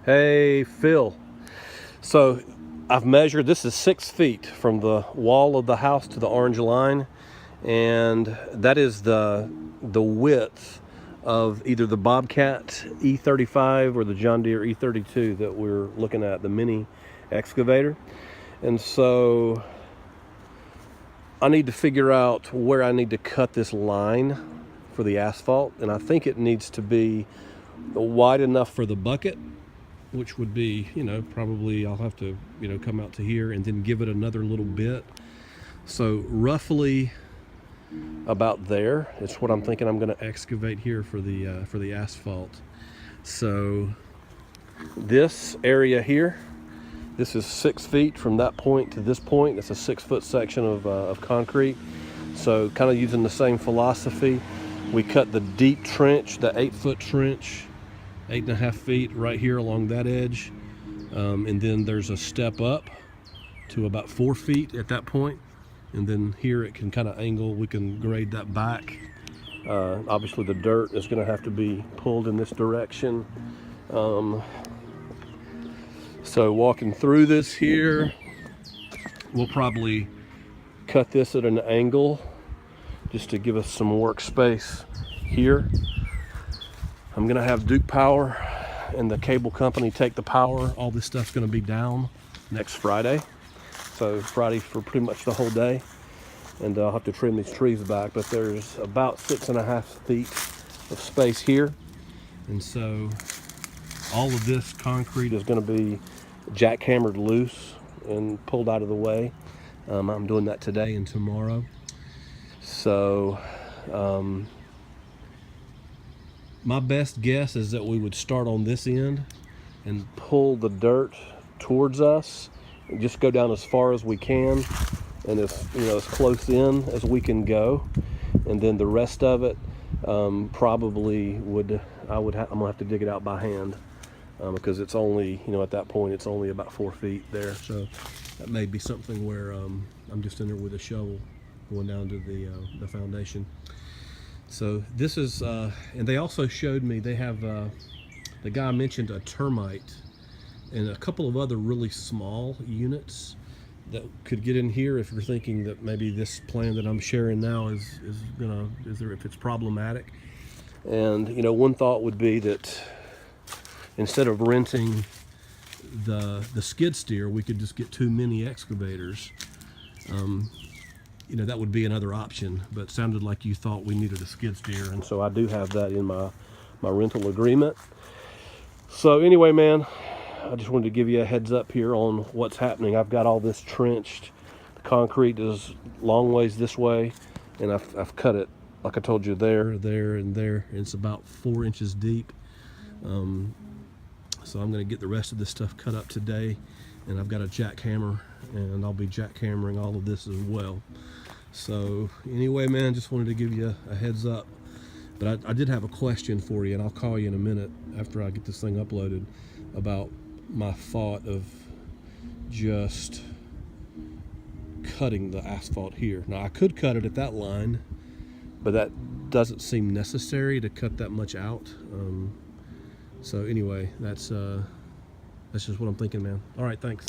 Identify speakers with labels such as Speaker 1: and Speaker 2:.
Speaker 1: Hey, Phil. So I've measured, this is 6 feet from the wall of the house to the orange line, and that is the width of either the Bobcat E35 or the John Deere E32 that we're looking at, the mini excavator. And so I need to figure out where I need to cut this line for the asphalt, and I think it needs to be wide enough for the bucket, which would be, probably I'll have to, come out to here and then give it another little bit. So roughly about there is what I'm thinking I'm going to excavate here for the asphalt. So this area here, this is 6 feet from that point to this point. It's a 6-foot section of concrete. So kind of using the same philosophy, we cut the deep trench, the 8-foot trench, 8.5 feet right here along that edge, and then there's a step up to about 4 feet at that point, and then here it can kind of angle. We can grade that back. Obviously the dirt is going to have to be pulled in this direction. So walking through this here, we'll probably cut this at an angle just to give us some workspace here. I'm gonna have Duke Power and the cable company take the power. All this stuff's gonna be down next Friday. So Friday for pretty much the whole day. And I'll have to trim these trees back, but there's about 6.5 feet of space here. And so all of this concrete is gonna be jackhammered loose and pulled out of the way. I'm doing that today and tomorrow. So, my best guess is that we would start on this end and pull the dirt towards us and just go down as far as we can and as close in as we can go, and then the rest of it probably I'm gonna have to dig it out by hand because it's only at that point it's only about 4 feet there. So that may be something where I'm just in there with a shovel going down to the foundation. So this is, and they also showed me, they have, the guy mentioned a termite and a couple of other really small units that could get in here if you're thinking that maybe this plan that I'm sharing now is if it's problematic. And one thought would be that instead of renting the skid steer, we could just get 2 mini excavators. That would be another option, but it sounded like you thought we needed a skid steer, and so I do have that in my rental agreement. So anyway, man, I just wanted to give you a heads up here on what's happening. I've got all this trenched. The concrete is long ways this way, and I've cut it, like I told you, there, and there. And it's about 4 inches deep. So I'm going to get the rest of this stuff cut up today, and I've got a jackhammer, and I'll be jackhammering all of this as well. So anyway, man, just wanted to give you a heads up. But I did have a question for you, and I'll call you in a minute after I get this thing uploaded, about my thought of just cutting the asphalt here. Now I could cut it at that line, but that doesn't seem necessary to cut that much out. So anyway, that's just what I'm thinking, man. All right, thanks.